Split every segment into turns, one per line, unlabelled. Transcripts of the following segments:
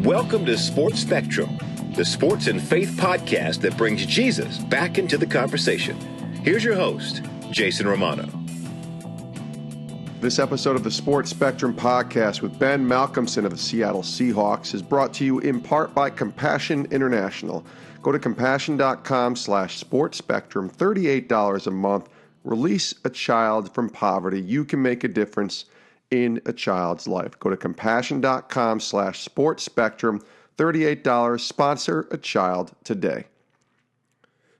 Welcome to Sports Spectrum, the sports and faith podcast that brings Jesus back into the conversation. Here's your host, Jason Romano.
This episode of the Sports Spectrum podcast with Ben Malcolmson of the Seattle Seahawks is brought to you in part by Compassion International. Go to compassion.com/sportspectrum, $38 a month. Release a child from poverty. You can make a difference in a child's life. Go to compassion.com/sportspectrum, $38. Sponsor a child today.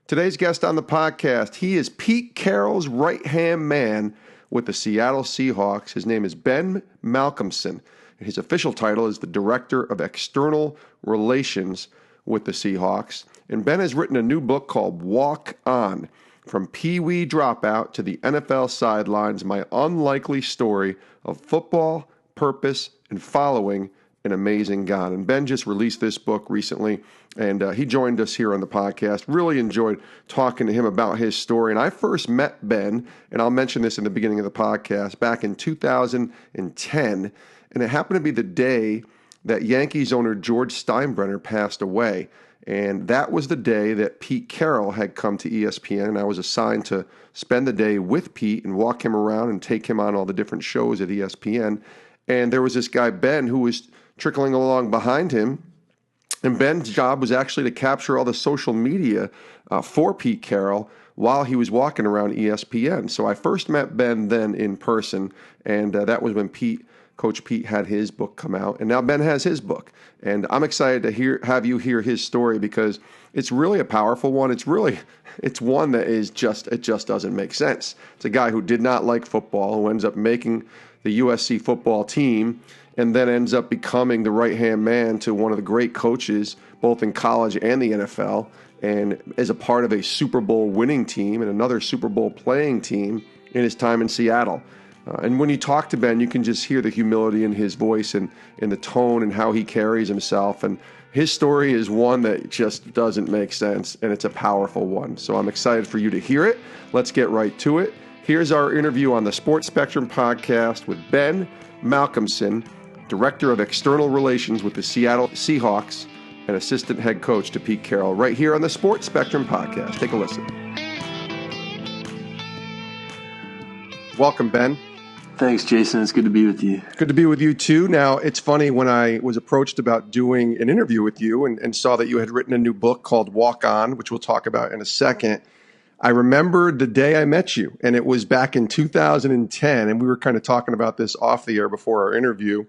Today's guest on the podcast, he is Pete Carroll's right-hand man with the Seattle Seahawks. His name is Ben Malcolmson. His official title is the Director of External Relations with the Seahawks. And Ben has written a new book called Walkon, From Pee-wee Dropout to the NFL Sidelines, My Unlikely Story of Football, Purpose, and Following an Amazing God. And Ben just released this book recently, and he joined us here on the podcast. Really enjoyed talking to him about his story. And I first met Ben, and I'll mention this in the beginning of the podcast, back in 2010, and it happened to be the day that Yankees owner George Steinbrenner passed away. And that was the day that Pete Carroll had come to ESPN, and I was assigned to spend the day with Pete and walk him around and take him on all the different shows at ESPN. And there was this guy, Ben, who was trickling along behind him. And Ben's job was actually to capture all the social media for Pete Carroll while he was walking around ESPN. So I first met Ben then in person, and that was when Coach Pete had his book come out, and now Ben has his book. And I'm excited to have you hear his story because it's really a powerful one. It's one that it just doesn't make sense. It's a guy who did not like football, who ends up making the USC football team, and then ends up becoming the right-hand man to one of the great coaches, both in college and the NFL, and is a part of a Super Bowl winning team and another Super Bowl playing team in his time in Seattle. And when you talk to Ben, you can just hear the humility in his voice and in the tone and how he carries himself. And his story is one that just doesn't make sense, and it's a powerful one. So I'm excited for you to hear it. Let's get right to it. Here's our interview on the Sports Spectrum podcast with Ben Malcolmson, Director of External Relations with the Seattle Seahawks and Assistant Head Coach to Pete Carroll, right here on the Sports Spectrum podcast. Take a listen. Welcome, Ben.
Thanks, Jason. It's good to be with you.
Good to be with you, too. Now, it's funny, when I was approached about doing an interview with you and saw that you had written a new book called Walkon, which we'll talk about in a second, I remembered the day I met you, and it was back in 2010, and we were kind of talking about this off the air before our interview,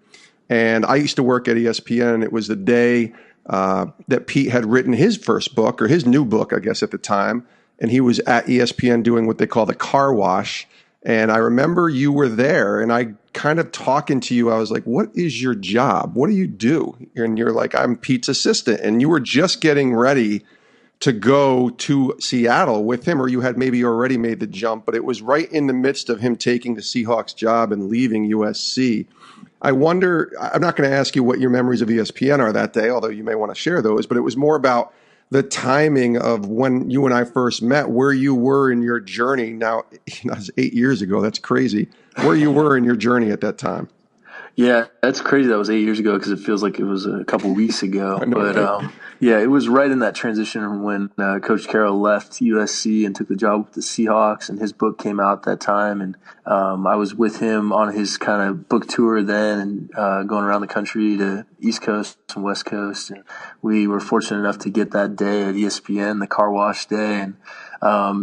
and I used to work at ESPN, and it was the day that Pete had written his first book, or his new book, I guess, at the time, and he was at ESPN doing what they call the car wash. And I remember you were there, and I kind of talking to you, I was like, what is your job? What do you do? And you're like, I'm Pete's assistant. And you were just getting ready to go to Seattle with him, or you had maybe already made the jump, but it was right in the midst of him taking the Seahawks job and leaving USC. I wonder, I'm not going to ask you what your memories of ESPN are that day, although you may want to share those, but it was more about the timing of when you and I first met, where you were in your journey. Now, it's 8 years ago. That's crazy. Where you were in your journey at that time.
Yeah, that's crazy. That was 8 years ago because it feels like it was a couple weeks ago. But yeah, it was right in that transition when Coach Carroll left USC and took the job with the Seahawks, and his book came out that time. And I was with him on his kind of book tour then, and going around the country to East Coast and West Coast. And we were fortunate enough to get that day at ESPN, the car wash day. And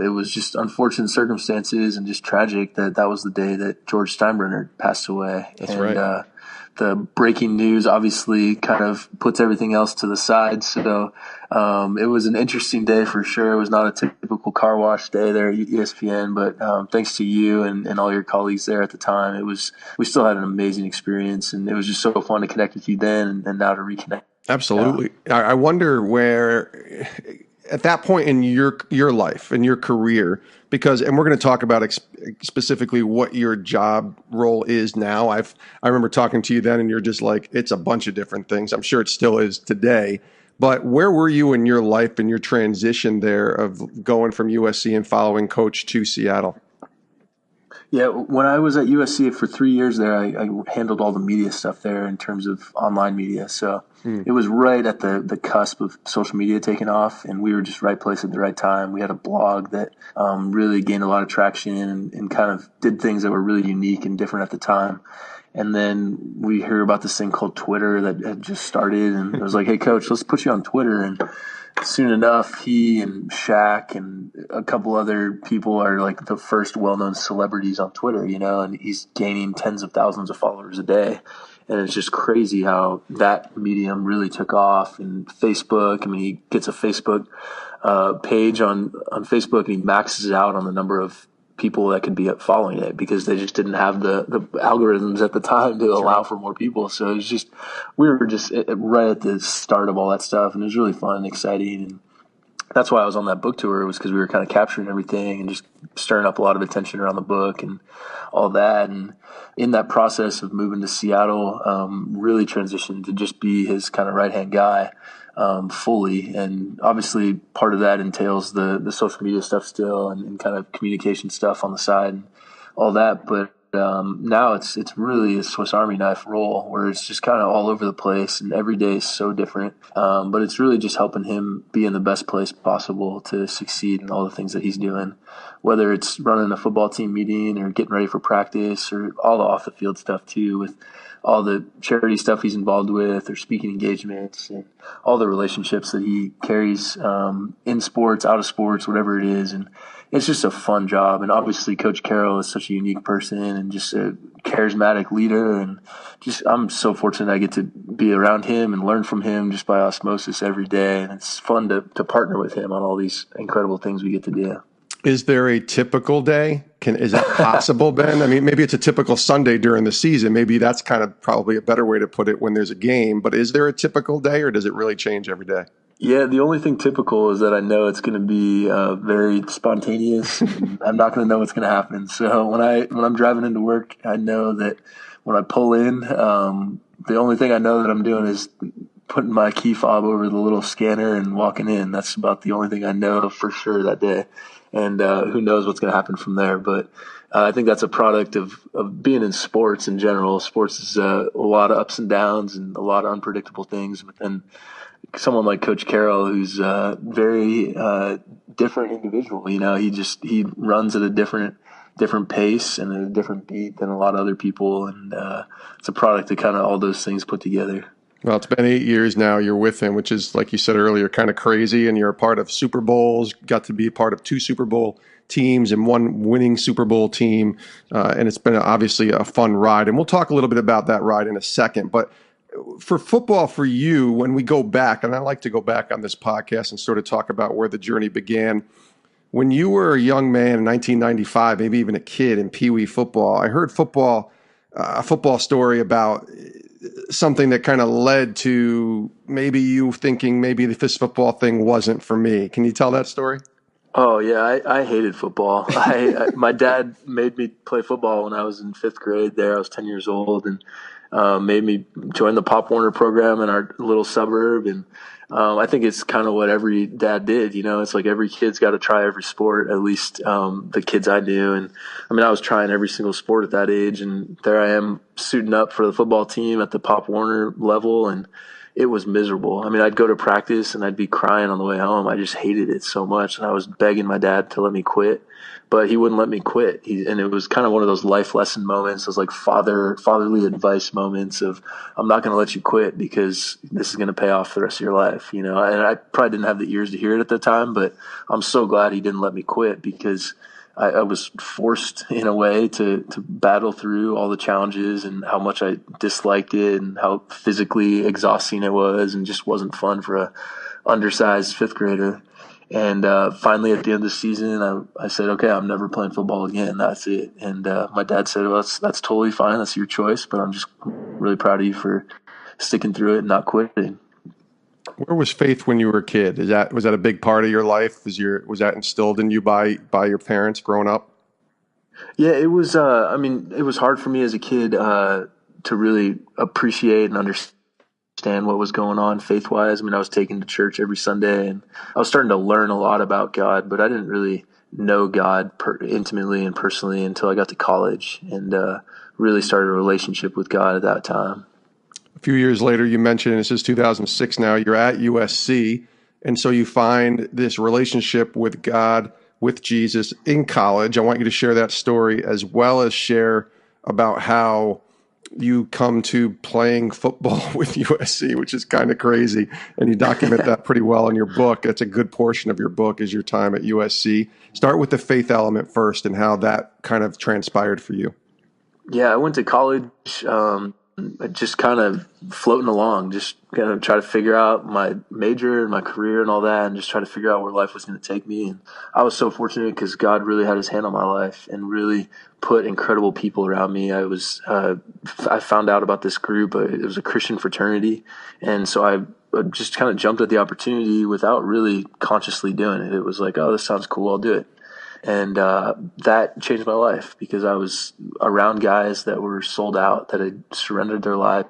it was just unfortunate circumstances and just tragic that was the day that George Steinbrenner passed away.
That's right.
The breaking news obviously kind of puts everything else to the side. So it was an interesting day for sure. It was not a typical car wash day there at ESPN, but thanks to you and all your colleagues there at the time, we still had an amazing experience, and it was just so fun to connect with you then and now to reconnect.
Absolutely. I wonder where at that point in your life and your career, and we're going to talk about specifically what your job role is now. I remember talking to you then, and you're just like, it's a bunch of different things. I'm sure it still is today. But where were you in your life and your transition there of going from USC and following Coach to Seattle?
Yeah, when I was at USC for 3 years there, I handled all the media stuff there in terms of online media. So it was right at the cusp of social media taking off, and we were just right place at the right time. We had a blog that really gained a lot of traction and kind of did things that were really unique and different at the time. And then we hear about this thing called Twitter that had just started, and it was like, hey, coach, let's put you on Twitter. And soon enough, he and Shaq and a couple other people are like the first well-known celebrities on Twitter, and he's gaining tens of thousands of followers a day. And it's just crazy how that medium really took off. And Facebook, I mean, he gets a Facebook page on Facebook, and he maxes it out on the number of people that could be following it because they just didn't have the algorithms at the time to allow for more people. So it was just, we were just right at the start of all that stuff, and it was really fun and exciting. And that's why I was on that book tour, was because we were kind of capturing everything and just stirring up a lot of attention around the book and all that. And in that process of moving to Seattle, really transitioned to just be his kind of right-hand guy fully. And obviously part of that entails the social media stuff still and kind of communication stuff on the side and all that. But now it's really a Swiss Army knife role where it's just kind of all over the place and every day is so different. But it's really just helping him be in the best place possible to succeed in all the things that he's doing, whether it's running a football team meeting or getting ready for practice or all the off the field stuff too, with all the charity stuff he's involved with or speaking engagements and all the relationships that he carries in sports, out of sports, whatever it is. And it's just a fun job. And obviously Coach Carroll is such a unique person and just a charismatic leader. And just, I'm so fortunate I get to be around him and learn from him just by osmosis every day. And it's fun to partner with him on all these incredible things we get to do.
Is there a typical day? Is that possible, Ben? I mean, maybe it's a typical Sunday during the season. Maybe that's kind of probably a better way to put it when there's a game. But is there a typical day, or does it really change every day?
Yeah, the only thing typical is that I know it's going to be very spontaneous. I'm not going to know what's going to happen. So when I'm driving into work, I know that when I pull in, the only thing I know that I'm doing is putting my key fob over the little scanner and walking in. That's about the only thing I know for sure that day. And who knows what's going to happen from there. But I think that's a product of being in sports in general. Sports is a lot of ups and downs and a lot of unpredictable things. But then someone like Coach Carroll, who's a very different individual, he runs at a different pace and at a different beat than a lot of other people. And it's a product of kind of all those things put together.
Well, it's been 8 years now you're with him, which is, like you said earlier, kind of crazy. And you're a part of Super Bowls, got to be a part of 2 Super Bowl teams and 1 winning Super Bowl team. And it's been obviously a fun ride. And we'll talk a little bit about that ride in a second. But for football, for you, when we go back, and I like to go back on this podcast and sort of talk about where the journey began. When you were a young man in 1995, maybe even a kid in Pee Wee football, I heard a football story about something that kind of led to maybe you thinking maybe this football thing wasn't for me. Can you tell that story?
Oh yeah, I hated football. My dad made me play football when I was in 5th grade there. I was 10 years old and made me join the Pop Warner program in our little suburb. And I think it's kind of what every dad did. It's like every kid's got to try every sport, at least the kids I knew. And I mean, I was trying every single sport at that age. And there I am suiting up for the football team at the Pop Warner level. And it was miserable. I mean, I'd go to practice and I'd be crying on the way home. I just hated it so much. And I was begging my dad to let me quit, but he wouldn't let me quit. And it was kind of one of those life lesson moments, those like fatherly advice moments of, I'm not going to let you quit because this is going to pay off for the rest of your life, And I probably didn't have the ears to hear it at the time, but I'm so glad he didn't let me quit because I was forced in a way to battle through all the challenges and how much I disliked it and how physically exhausting it was and just wasn't fun for a undersized 5th grader. And finally at the end of the season, I said, okay, I'm never playing football again. That's it. And my dad said, well, that's totally fine. That's your choice, but I'm just really proud of you for sticking through it and not quitting.
Where was faith when you were a kid? Was that a big part of your life? Was that instilled in you by your parents growing up?
Yeah, it was. It was hard for me as a kid to really appreciate and understand understand what was going on faith-wise. I mean, I was taken to church every Sunday, and I was starting to learn a lot about God, but I didn't really know God intimately and personally until I got to college and really started a relationship with God at that time.
A few years later, you mentioned, this is 2006 now, you're at USC, and so you find this relationship with God, with Jesus in college. I want you to share that story as well as share about how you come to playing football with USC, which is kind of crazy. And you document that pretty well in your book. That's a good portion of your book is your time at USC. Start with the faith element first and how that kind of transpired for you.
Yeah, I went to college just kind of floating along, just kind of try to figure out my major and my career and all that, and just try to figure out where life was going to take me. And I was so fortunate because God really had his hand on my life and really put incredible people around me. I found out about this group. It was a Christian fraternity. And so I just kind of jumped at the opportunity without really consciously doing it. It was like, oh, this sounds cool. I'll do it. And that changed my life because I was around guys that were sold out, that had surrendered their lives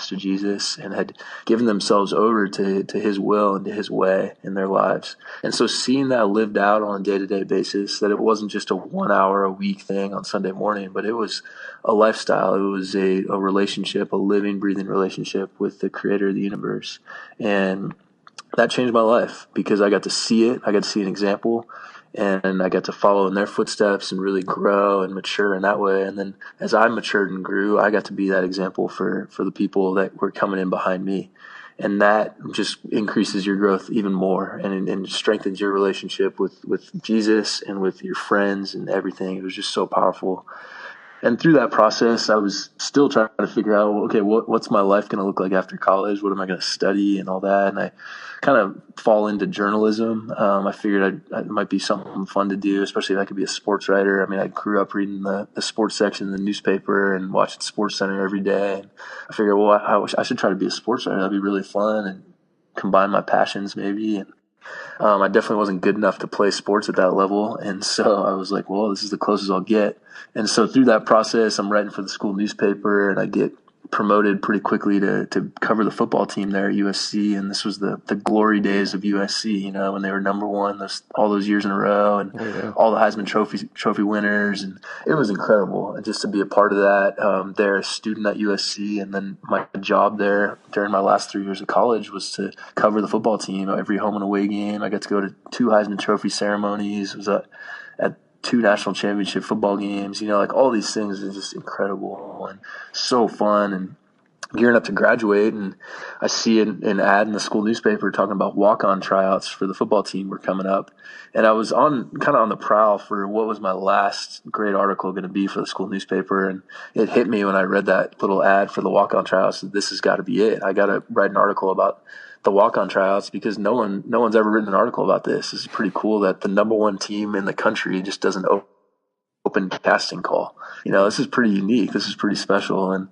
to Jesus and had given themselves over to his will and to his way in their lives. And so seeing that lived out on a day-to-day basis, that it wasn't just a 1 hour a week thing on Sunday morning, but it was a lifestyle. It was a relationship, a living, breathing relationship with the creator of the universe. And that changed my life because I got to see it. I got to see an example. And I got to follow in their footsteps and really grow and mature in that way. And then as I matured and grew, I got to be that example for the people that were coming in behind me. And that just increases your growth even more and strengthens your relationship with Jesus and with your friends and everything. It was just so powerful. And through that process, I was still trying to figure out, okay, what's my life going to look like after college? What am I going to study and all that? And I kind of fall into journalism. I figured it might be something fun to do, especially if I could be a sports writer. I mean, I grew up reading the sports section in the newspaper and watching SportsCenter every day. And I figured, well, I should try to be a sports writer. That'd be really fun and combine my passions maybe. And I definitely wasn't good enough to play sports at that level. And so I was like, well, this is the closest I'll get. And so through that process, I'm writing for the school newspaper and I get promoted pretty quickly to cover the football team there at USC. And this was the glory days of USC, you know, when they were number one all those years in a row and all the Heisman Trophy winners. And it was incredible. And just to be a part of that, there, a student at USC. And then my job there during my last 3 years of college was to cover the football team every home and away game. I got to go to 2 Heisman Trophy ceremonies. Was at 2 national championship football games, you know, like all these things are just incredible and so fun and gearing up to graduate. And I see an ad in the school newspaper talking about Walkon tryouts for the football team were coming up. And I was kind of on the prowl for what was my last great article going to be for the school newspaper. And it hit me when I read that little ad for the Walkon tryouts that this has got to be it. I got to write an article about the walk-on tryouts because no one's ever written an article about this. It's pretty cool that the number one team in the country just doesn't open casting call. You know, this is pretty unique. This is pretty special. And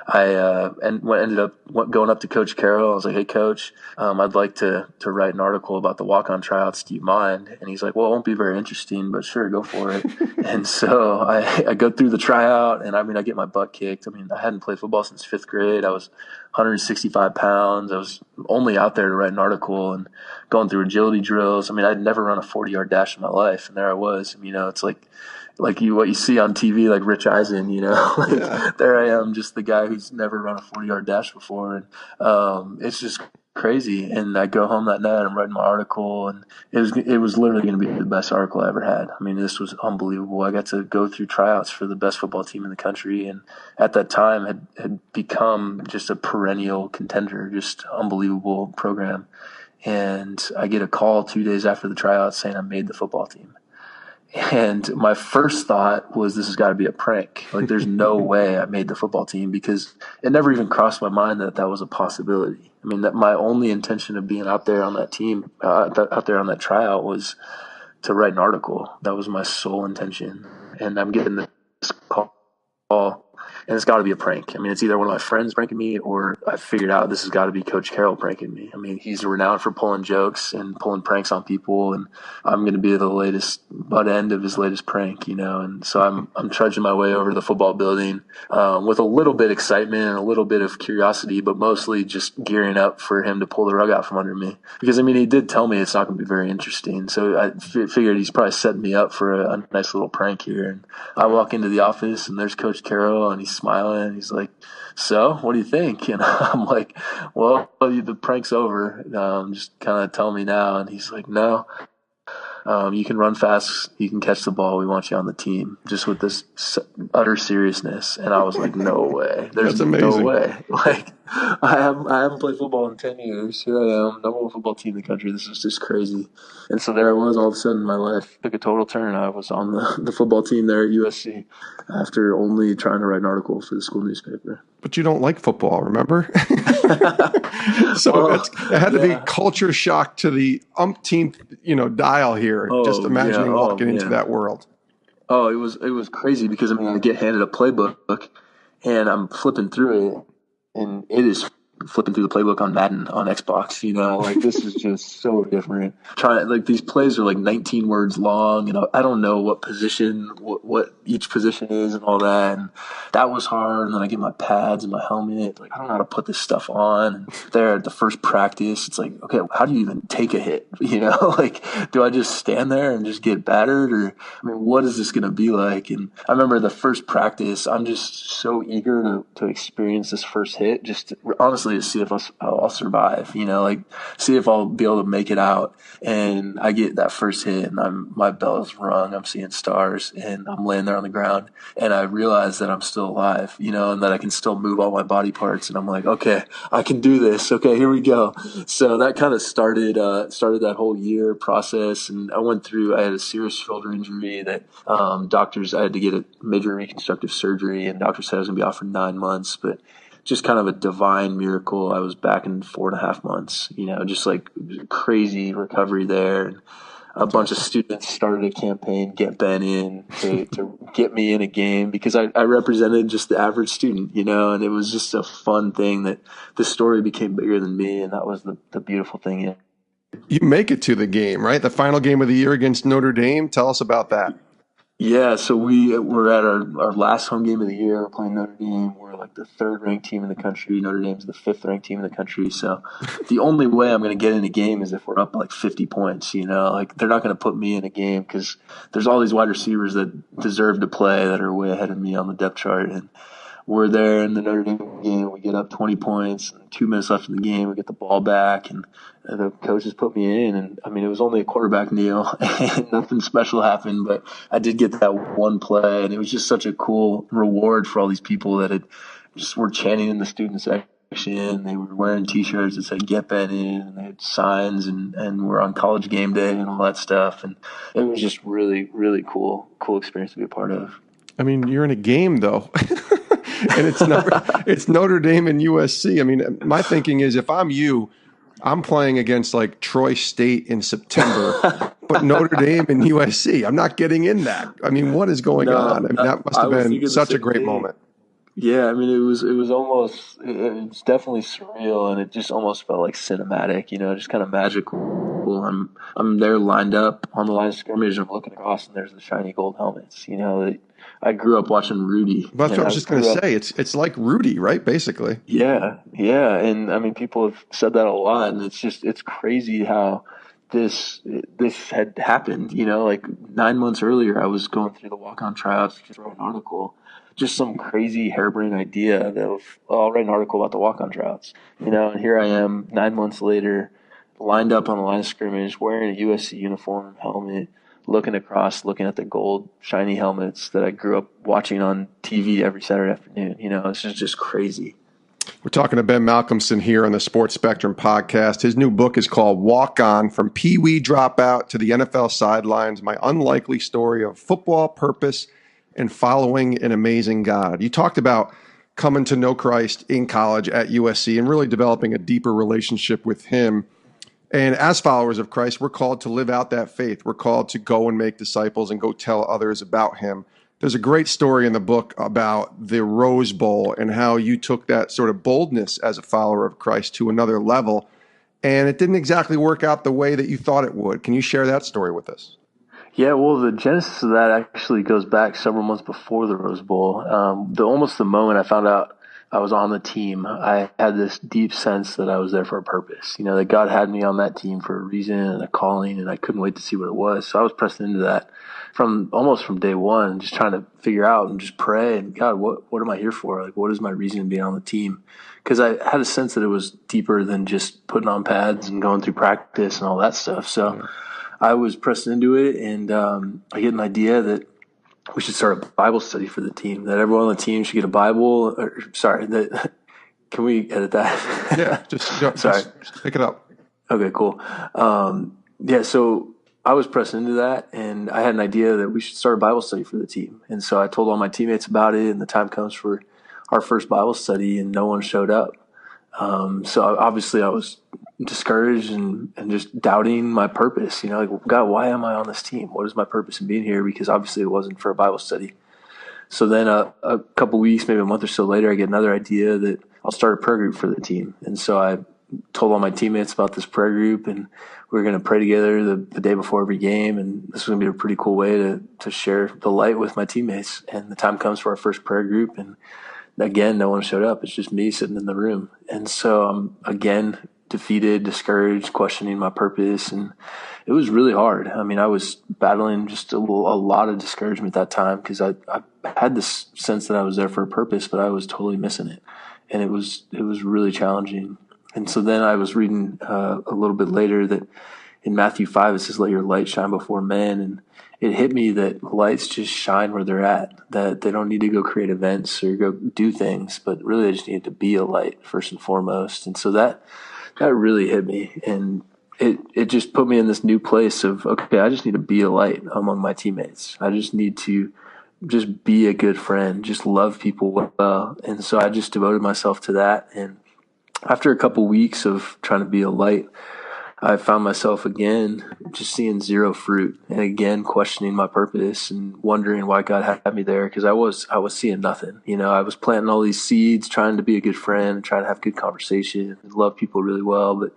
I ended up going up to Coach Carroll. I was like, hey, Coach, I'd like to write an article about the walk-on tryouts. Do you mind? And he's like, well, it won't be very interesting, but sure, go for it. And so I go through the tryout, and I mean, I get my butt kicked. I mean, I hadn't played football since 5th grade. I was 165 pounds. I was only out there to write an article and going through agility drills. I mean, I'd never run a 40-yard dash in my life, and there I was. You know, it's like what you see on TV, like Rich Eisen, you know, there I am, just the guy who's never run a 40-yard dash before. And it's just crazy. And I go home that night, I'm writing my article, and it was literally going to be the best article I ever had. I mean, this was unbelievable. I got to go through tryouts for the best football team in the country. And at that time had become just a perennial contender, just unbelievable program. And I get a call 2 days after the tryouts saying I made the football team. And my first thought was, this has got to be a prank. Like, there's no way I made the football team, because it never even crossed my mind that was a possibility. I mean, that my only intention of being out there on that team, out there on that tryout, was to write an article. That was my sole intention. And I'm getting this call, and it's got to be a prank. I mean, it's either one of my friends pranking me, or I figured out this has got to be Coach Carroll pranking me. I mean, he's renowned for pulling jokes and pulling pranks on people, and I'm going to be the latest butt end of his latest prank, And so I'm trudging my way over to the football building with a little bit of excitement and a little bit of curiosity, but mostly just gearing up for him to pull the rug out from under me. Because, I mean, he did tell me it's not going to be very interesting. So I figured he's probably setting me up for a nice little prank here. And I walk into the office, and there's Coach Carroll, and he's smiling. He's like, "So, what do you think?" And I'm like, "Well, the prank's over. Just kind of tell me now." And he's like, "No. You can run fast. You can catch the ball. We want you on the team," just with this utter seriousness. And I was like, no way. There's no way. Like, I haven't played football in 10 years. Here I am, number one football team in the country. This is just crazy. And so there I was, all of a sudden my life took a total turn. I was on the football team there at USC after only trying to write an article for the school newspaper.
But you don't like football, remember? So it had to be culture shock to the umpteenth, dial here. Just imagining walking into that world.
Oh, it was crazy because, I mean, I get handed a playbook and I'm flipping through it, and it is flipping through the playbook on Madden on Xbox, like this is just so different. These plays are like 19 words long, and I don't know what position, what each position is and all that. And that was hard. And then I get my pads and my helmet. Like, I don't know how to put this stuff on. And there at the first practice, it's like, okay, how do you even take a hit? Like, do I just stand there and just get battered? Or, I mean, what is this going to be like? And I remember the first practice, I'm just so eager to experience this first hit, just honestly to see if I'll survive, like see if I'll be able to make it out. And I get that first hit, and my bell is rung. I'm seeing stars, and I'm laying there on the ground, and I realize that I'm still alive, and that I can still move all my body parts. And I'm like, okay, I can do this. Okay, here we go. So that kind of started that whole year process. And I had a serious shoulder injury that I had to get a major reconstructive surgery, and doctors said I was going to be out for 9 months, but just kind of a divine miracle. I was back in 4.5 months, just like crazy recovery there. And a bunch of students started a campaign, Get Ben In, to get me in a game, because I represented just the average student, and it was just a fun thing that the story became bigger than me. And that was the beautiful thing. Yeah.
You make it to the game, right? The final game of the year against Notre Dame. Tell us about that.
Yeah, so we're at our last home game of the year. We're playing Notre Dame. We're like the 3rd ranked team in the country. Notre Dame's the 5th ranked team in the country. So the only way I'm going to get in a game is if we're up like 50 points, Like, they're not going to put me in a game because there's all these wide receivers that deserve to play that are way ahead of me on the depth chart. And we're there in the Notre Dame game. We get up 20 points, and 2 minutes left in the game. We get the ball back, and the coaches put me in. And, I mean, it was only a quarterback kneel, and nothing special happened. But I did get that one play, and it was just such a cool reward for all these people that were chanting in the student section. They were wearing T-shirts that said "Get Ben In," and they had signs, and we're on College game day and all that stuff. And it was just really, really cool experience to be a part of.
I mean, you're in a game, though. And it's Notre Dame and USC. I mean, my thinking is, if I'm you, I'm playing against like Troy State in September, but Notre Dame and USC. I'm not getting in that. I mean, what is going on? I mean, that must have been such a great moment.
Yeah, I mean, it was almost, it's definitely surreal, and it just almost felt like cinematic, just kind of magical. I'm there lined up on the line of scrimmage, and I'm looking across, and there's the shiny gold helmets. I grew up watching RUDY.
That's what I was just going to say. It's like RUDY, right? Basically.
Yeah, and I mean, people have said that a lot, and it's crazy how this had happened. Like 9 months earlier, I was going through the Walkon tryouts to write an article. Just some crazy harebrained idea I'll write an article about the Walkon tryouts, and here I am 9 months later, lined up on the line of scrimmage, wearing a USC uniform, helmet, looking across, looking at the gold shiny helmets that I grew up watching on TV every Saturday afternoon. It's just crazy.
We're talking to Ben Malcolmson here on the Sports Spectrum podcast. His new book is called Walkon: From Pee Wee Dropout to the NFL Sidelines, My Unlikely Story of Football, Purpose, and Following an Amazing God. You talked about coming to know Christ in college at USC and really developing a deeper relationship with him. And as followers of Christ, we're called to live out that faith. We're called to go and make disciples and go tell others about him. There's a great story in the book about the Rose Bowl and how you took that sort of boldness as a follower of Christ to another level, and it didn't exactly work out the way that you thought it would. Can you share that story with us?
Yeah, well, the genesis of that actually goes back several months before the Rose Bowl. Almost the moment I found out I was on the team, I had this deep sense that I was there for a purpose. You know, that God had me on that team for a reason and a calling, and I couldn't wait to see what it was. So I was pressing into that from day one, just trying to figure out and just pray. And God, what am I here for? Like, what is my reason in being on the team? Because I had a sense that it was deeper than just putting on pads and going through practice and all that stuff. So I was pressing into it, and I get an idea that we should start a Bible study for the team, that everyone on the team should get a Bible. Can we edit that?
Yeah, just pick it up.
Okay, cool. So I was pressing into that, and I had an idea that we should start a Bible study for the team. And so I told all my teammates about it, and the time comes for our first Bible study, and no one showed up. So obviously I was discouraged and just doubting my purpose, you know, like, God, why am I on this team? What is my purpose in being here? Because obviously it wasn't for a Bible study. So then a couple weeks, maybe a month or so later, I get another idea that I'll start a prayer group for the team. And so I told all my teammates about this prayer group, and we were going to pray together the day before every game. And this was going to be a pretty cool way to share the light with my teammates. And the time comes for our first prayer group, and again, no one showed up. It's just me sitting in the room. And so I'm again defeated, discouraged, questioning my purpose. And it was really hard. I mean, I was battling just a lot of discouragement at that time, because I had this sense that I was there for a purpose, but I was totally missing it. And it was really challenging. And so then I was reading a little bit later that in Matthew 5, it says, let your light shine before men. And it hit me that lights just shine where they're at, that they don't need to go create events or go do things, but really they just need to be a light first and foremost. And so that really hit me, and it just put me in this new place of, okay, I just need to be a light among my teammates. I just need to just be a good friend, just love people well. And so I just devoted myself to that. And after a couple weeks of trying to be a light, I found myself again just seeing zero fruit, and again questioning my purpose and wondering why God had me there, because I was seeing nothing. You know, I was planting all these seeds, trying to be a good friend, trying to have good conversation, and love people really well. But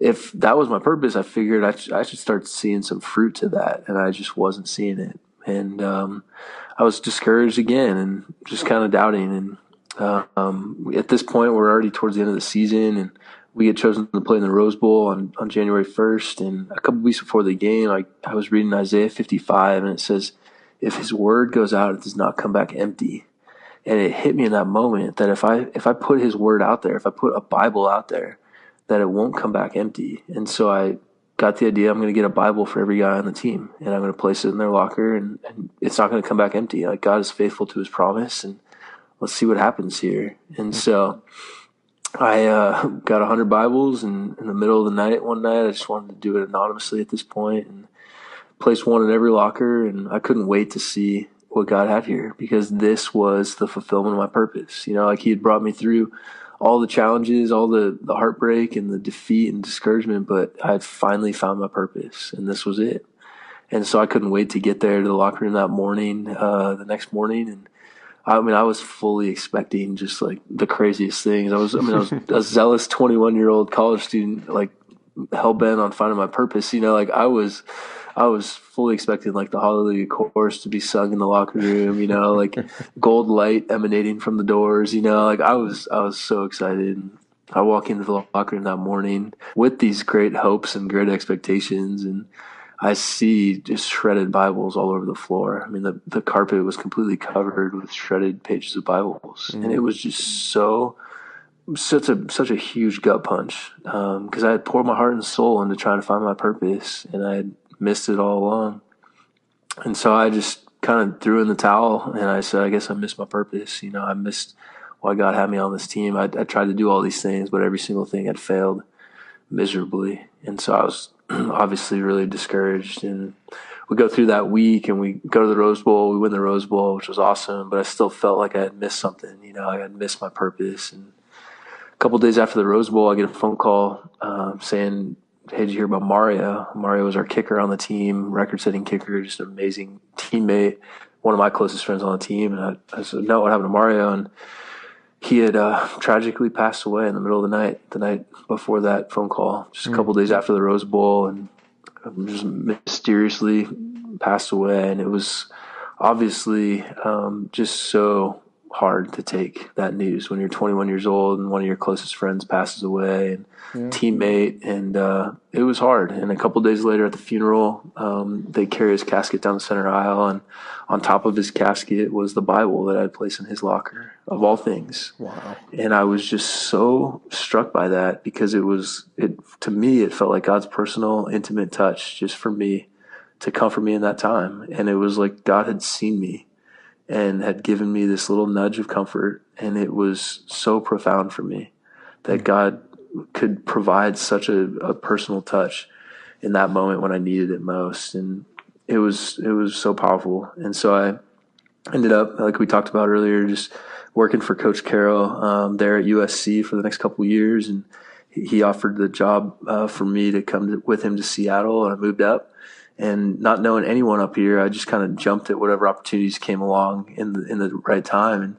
if that was my purpose, I figured I should start seeing some fruit to that, and I just wasn't seeing it. And I was discouraged again and just kind of doubting. And at this point, we're already towards the end of the season, and we get chosen to play in the Rose Bowl on January 1st. And a couple weeks before the game, I was reading Isaiah 55, and it says, if his word goes out, it does not come back empty. And it hit me in that moment that if I put his word out there, if I put a Bible out there, that it won't come back empty. And so I got the idea, I'm going to get a Bible for every guy on the team, and I'm going to place it in their locker, and it's not going to come back empty. Like, God is faithful to his promise, and let's see what happens here. And so I got 100 Bibles, and in the middle of the night, one night, I just wanted to do it anonymously at this point, and place one in every locker. And I couldn't wait to see what God had here, because this was the fulfillment of my purpose. You know, like, he had brought me through all the challenges, all the heartbreak and the defeat and discouragement, but I had finally found my purpose, and this was it. And so I couldn't wait to get there to the locker room that morning, the next morning. And I was fully expecting just like the craziest things. I was a zealous 21-year-old college student, like hell bent on finding my purpose. You know, like I was fully expecting like the Hallelujah chorus to be sung in the locker room, you know, like gold light emanating from the doors, you know, like I was so excited. I walk into the locker room that morning with these great hopes and great expectations, and I see just shredded Bibles all over the floor. I mean, the carpet was completely covered with shredded pages of Bibles. And it was just such a huge gut punch, because I had poured my heart and soul into trying to find my purpose, and I had missed it all along. And so I just kind of threw in the towel, and I said, I guess I missed my purpose. You know, I missed why God had me on this team. I tried to do all these things, but every single thing had failed miserably. And so I was obviously really discouraged. And we go through that week, and we go to the Rose Bowl. We win the Rose Bowl, which was awesome, but I still felt like I had missed something. You know, I had missed my purpose. And a couple of days after the Rose Bowl, I get a phone call saying, hey, did you hear about Mario? Mario was our kicker on the team, record-setting kicker, just an amazing teammate, one of my closest friends on the team. And I said, no, what happened to Mario? And he had tragically passed away in the middle of the night before that phone call, just a couple days after the Rose Bowl, and just mysteriously passed away. And it was obviously just so hard to take that news when you're 21 years old and one of your closest friends passes away, and teammate, and it was hard. And a couple days later at the funeral, they carry his casket down the center aisle, and on top of his casket was the Bible that I'd placed in his locker, of all things.
Wow.
And I was just so struck by that, because to me, it felt like God's personal, intimate touch just for me to comfort me in that time. And it was like God had seen me and had given me this little nudge of comfort. And it was so profound for me that God could provide such a personal touch in that moment when I needed it most. And it was so powerful. And so I ended up, like we talked about earlier, just working for Coach Carroll there at USC for the next couple of years. And he offered the job for me to come with him to Seattle, and I moved up. And not knowing anyone up here, I just kind of jumped at whatever opportunities came along in the right time.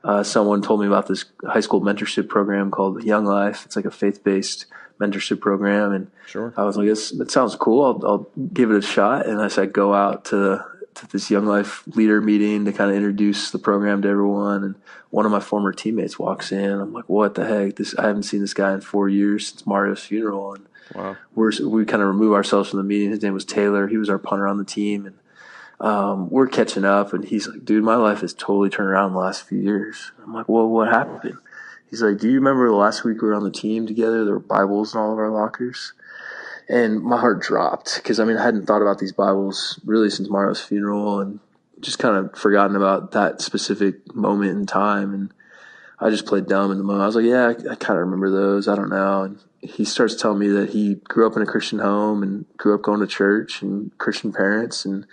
And someone told me about this high school mentorship program called Young Life. It's like a faith-based mentorship program. And
Sure.
I was like, that sounds cool. I'll give it a shot. And I said, go out to this Young Life leader meeting to kind of introduce the program to everyone. And one of my former teammates walks in. I'm like, what the heck? I haven't seen this guy in 4 years since Mario's funeral. And
wow.
we kind of remove ourselves from the meeting. His name was Taylor. He was our punter on the team. And we're catching up, and he's like, dude, my life has totally turned around in the last few years. I'm like, well, what happened? He's like, do you remember the last week we were on the team together? There were Bibles in all of our lockers. And my heart dropped, because, I hadn't thought about these Bibles really since Mario's funeral, and just kind of forgotten about that specific moment in time. And I just played dumb in the moment. I was like, yeah, I kind of remember those. I don't know. And he starts telling me that he grew up in a Christian home and grew up going to church and Christian parents. And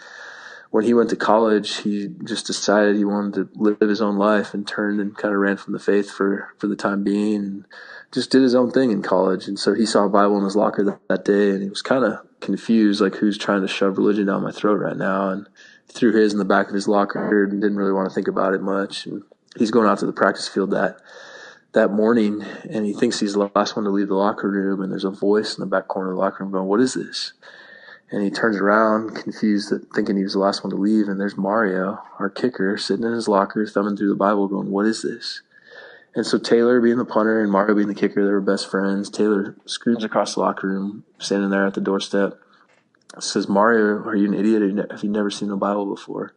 when he went to college, he just decided he wanted to live his own life, and turned and kind of ran from the faith for the time being, and just did his own thing in college. And so he saw a Bible in his locker that day, and he was kind of confused, like, who's trying to shove religion down my throat right now? And threw his in the back of his locker and didn't really want to think about it much. And he's going out to the practice field that morning, and he thinks he's the last one to leave the locker room, and there's a voice in the back corner of the locker room going, what is this? And he turns around, confused, thinking he was the last one to leave, and there's Mario, our kicker, sitting in his locker, thumbing through the Bible, going, what is this? And so Taylor, being the punter, and Mario being the kicker, they were best friends. Taylor screams across the locker room, standing there at the doorstep, says, Mario, are you an idiot? Have you never seen the Bible before?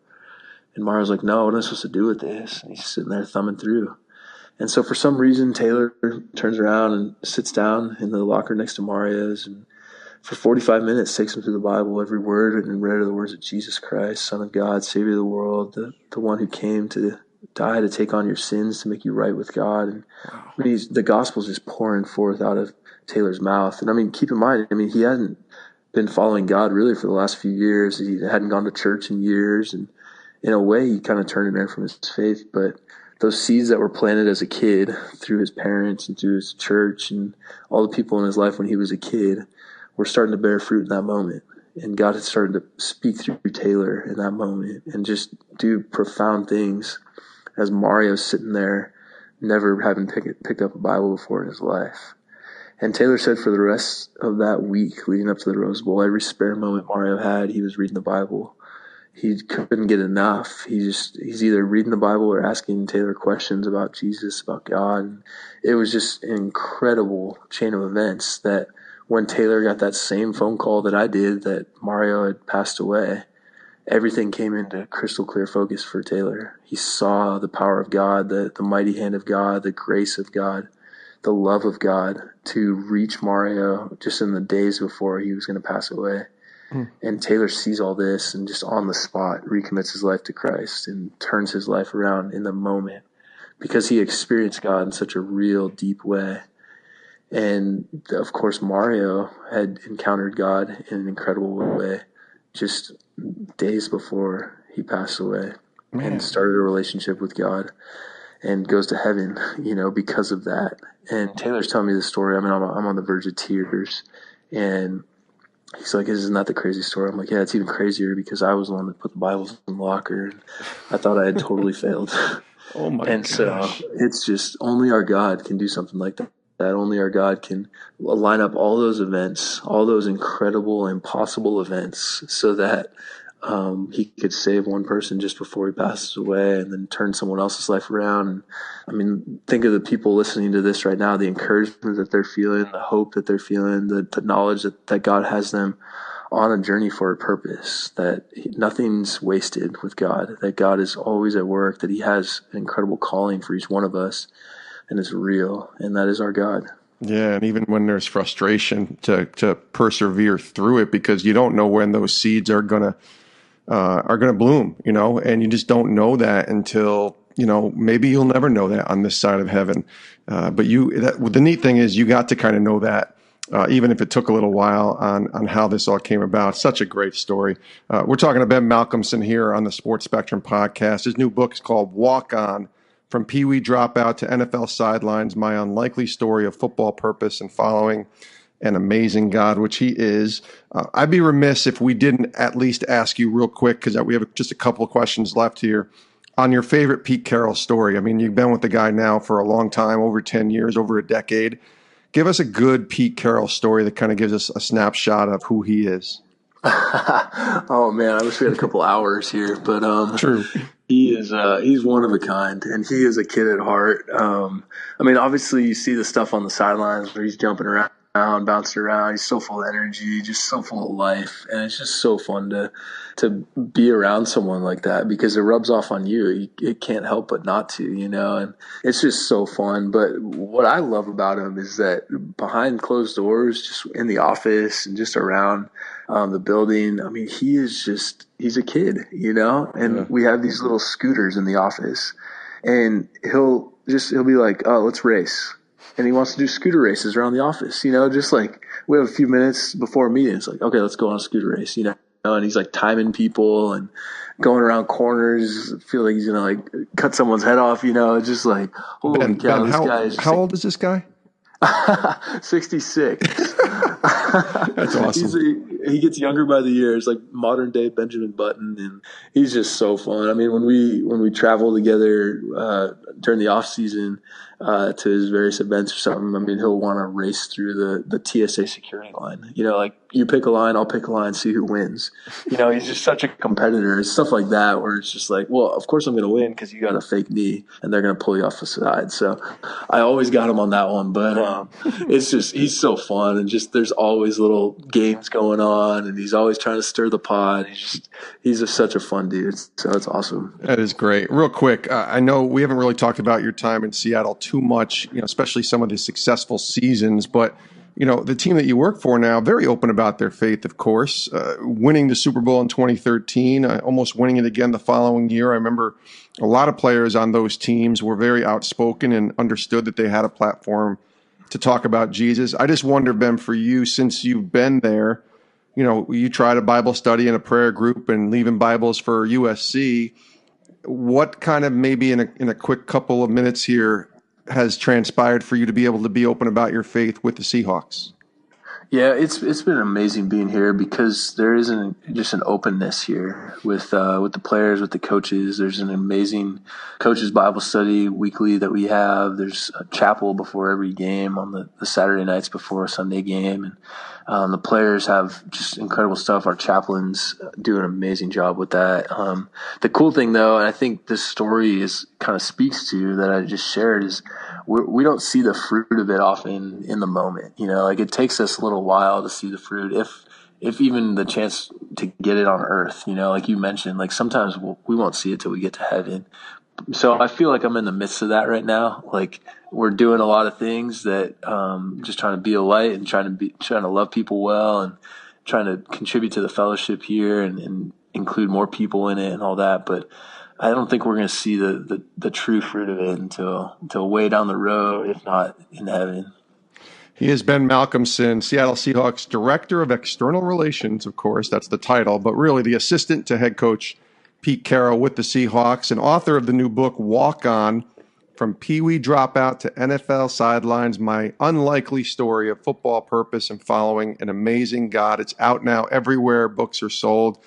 And Mario's like, no, what am I supposed to do with this? And he's sitting there thumbing through. And so for some reason, Taylor turns around and sits down in the locker next to Mario's, and for 45 minutes takes him through the Bible, every word written in red are the words of Jesus Christ, Son of God, Savior of the world, the one who came to die to take on your sins, to make you right with God. And the gospel's just pouring forth out of Taylor's mouth. And keep in mind, he hadn't been following God really for the last few years. He hadn't gone to church in years, and in a way he kind of turned away from his faith. But those seeds that were planted as a kid through his parents and through his church and all the people in his life when he was a kid were starting to bear fruit in that moment. And God had started to speak through Taylor in that moment and just do profound things, as Mario's sitting there, never having picked up a Bible before in his life. And Taylor said for the rest of that week leading up to the Rose Bowl, every spare moment Mario had, he was reading the Bible. He couldn't get enough. He's either reading the Bible or asking Taylor questions about Jesus, about God. And it was just an incredible chain of events that when Taylor got that same phone call that I did, that Mario had passed away, everything came into crystal clear focus for Taylor. He saw the power of God, the mighty hand of God, the grace of God, the love of God to reach Mario just in the days before he was going to pass away. And Taylor sees all this and just on the spot recommits his life to Christ and turns his life around in the moment, because he experienced God in such a real, deep way. And of course, Mario had encountered God in an incredible way just days before he passed away. And started a relationship with God and goes to heaven, because of that. And Taylor's telling me the story. I'm on the verge of tears. And He's like, isn't that the crazy story? I'm like, yeah, it's even crazier because I was the one that put the Bibles in the locker. And I thought I had totally failed.
Oh my
And
gosh.
so it's just only our God can do something like that. That only our God can line up all those events, all those incredible, impossible events, so that he could save one person just before he passes away and then turn someone else's life around. And I mean, think of the people listening to this right now, the encouragement that they're feeling, the hope that they're feeling, the knowledge that God has them on a journey for a purpose, that nothing's wasted with God, that God is always at work, that he has an incredible calling for each one of us, and it's real, and that is our God.
Yeah, and even when there's frustration, to persevere through it, because you don't know when those seeds are gonna bloom, and you just don't know that until, maybe you'll never know that on this side of heaven. But the neat thing is you got to kind of know that. Even if it took a little while on how this all came about. Such a great story. We're talking to Ben Malcolmson here on the Sports Spectrum podcast. His new book is called Walkon, From Pee Wee Dropout to NFL Sidelines, My Unlikely Story of Football Purpose and Following an Amazing God, which he is. I'd be remiss if we didn't at least ask you real quick, because we have just a couple of questions left here, on your favorite Pete Carroll story. I mean, you've been with the guy now for a long time, over 10 years, over a decade. Give us a good Pete Carroll story that kind of gives us a snapshot of who he is.
Oh man, I wish we had a couple hours here, but
True.
He's one of a kind, and he is a kid at heart. I mean, obviously you see the stuff on the sidelines where he's jumping around, bouncing around. He's so full of energy, just so full of life, and it's just so fun to be around someone like that, because it rubs off on you. It can't help but not to, and it's just so fun. But what I love about him is that behind closed doors, just in the office and just around the building, I mean, he's a kid, and we have these little scooters in the office, and he'll be like, oh, let's race. And he wants to do scooter races around the office, just like we have a few minutes before a meeting. It's like, okay, let's go on a scooter race, and he's like timing people and going around corners. Feel like he's going to like cut someone's head off, just like, holy cow, this guy is
how old is this guy?
66.
That's awesome.
He gets younger by the year. It's like modern day Benjamin Button, and he's just so fun. I mean, when we travel together during the off season to his various events or something, I mean, he'll want to race through the TSA security line. Like you pick a line, I'll pick a line, see who wins. He's just such a competitor. It's stuff like that where it's just like, well, of course I'm going to win because you got a fake knee, and they're going to pull you off the side. So I always got him on that one, but it's just he's so fun, and just there's always little games going on, and he's always trying to stir the pot. He's just such a fun dude. So it's awesome.
That is great. Real quick, I know we haven't really talked about your time in Seattle too much, especially some of the successful seasons, but the team that you work for now, very open about their faith, of course, winning the Super Bowl in 2013, almost winning it again the following year. I remember a lot of players on those teams were very outspoken and understood that they had a platform to talk about Jesus. I just wonder, Ben, for you, since you've been there, you tried a Bible study and a prayer group and leaving Bibles for USC. What kind of, maybe in a quick couple of minutes here, has transpired for you to be able to be open about your faith with the Seahawks?
Yeah, it's been amazing being here, because there isn't just an openness here with the players, with the coaches. There's an amazing coaches Bible study weekly that we have. There's a chapel before every game on the Saturday nights before a Sunday game, and the players have just incredible stuff. Our chaplains do an amazing job with that. The cool thing, though, and I think this story kind of speaks to that I just shared, is we don't see the fruit of it often in the moment. Like it takes us a little while to see the fruit, if even the chance to get it on earth. Like you mentioned, like sometimes we won't see it till we get to heaven. So I feel like I'm in the midst of that right now. Like we're doing a lot of things that just trying to be a light and trying to love people well and trying to contribute to the fellowship here and include more people in it and all that. But I don't think we're going to see the true fruit of it until way down the road, if not in heaven.
He is Ben Malcolmson, Seattle Seahawks Director of External Relations, of course. That's the title, but really the assistant to head coach Pete Carroll with the Seahawks, and author of the new book, Walkon, From Pee Wee Dropout to NFL Sidelines, My Unlikely Story of Football Purpose and Following an Amazing God. It's out now everywhere books are sold.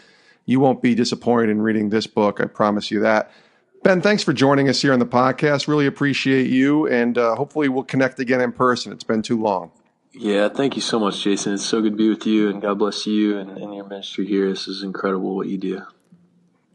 You won't be disappointed in reading this book, I promise you that. Ben, thanks for joining us here on the podcast. Really appreciate you, and hopefully we'll connect again in person. It's been too long.
Yeah, thank you so much, Jason. It's so good to be with you, and God bless you and your ministry here. This is incredible what you do.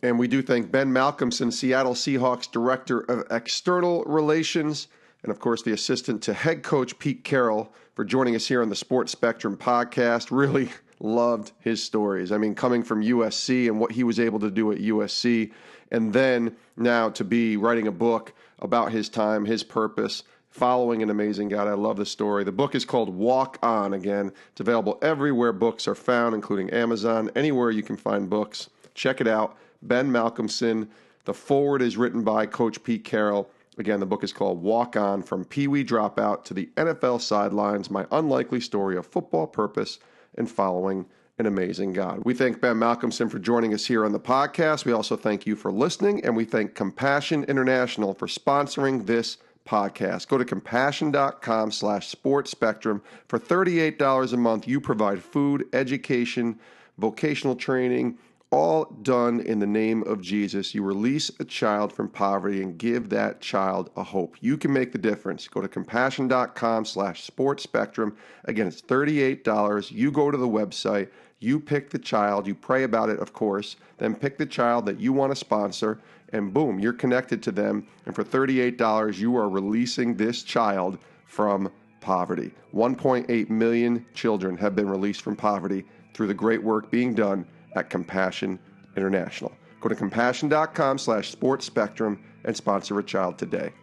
And we do thank Ben Malcolmson, Seattle Seahawks Director of External Relations, and of course the assistant to head coach Pete Carroll for joining us here on the Sports Spectrum podcast. Really loved his stories. I mean, coming from USC and what he was able to do at USC, and then now to be writing a book about his time, his purpose, following an amazing God. I love the story. The book is called Walkon. Again, it's available everywhere books are found, including Amazon, anywhere you can find books. Check it out. Ben Malcolmson. The foreword is written by Coach Pete Carroll. Again, the book is called Walk-On, From Pee Wee Dropout to the NFL Sidelines, My Unlikely Story of Football Purpose and Following an Amazing God. We thank Ben Malcolmson for joining us here on the podcast. We also thank you for listening, and we thank Compassion International for sponsoring this podcast. Go to compassion.com/sportspectrum. For $38 a month, you provide food, education, vocational training, all done in the name of Jesus. You release a child from poverty and give that child a hope. You can make the difference. Go to compassion.com/sportspectrum. Again, it's $38. You go to the website, you pick the child, you pray about it, of course, then pick the child that you want to sponsor, and boom, you're connected to them. And for $38, you are releasing this child from poverty. 1.8 million children have been released from poverty through the great work being done at Compassion International. Go to compassion.com/sportspectrum and sponsor a child today.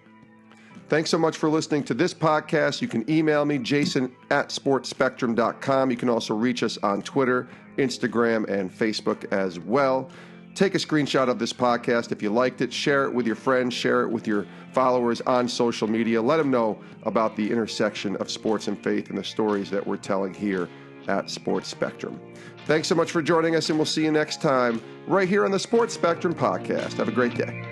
Thanks so much for listening to this podcast. You can email me, jason@sportspectrum.com. You can also reach us on Twitter, Instagram, and Facebook as well. Take a screenshot of this podcast if you liked it. Share it with your friends. Share it with your followers on social media. Let them know about the intersection of sports and faith and the stories that we're telling here at Sports Spectrum. Thanks so much for joining us, and we'll see you next time right here on the Sports Spectrum podcast. Have a great day.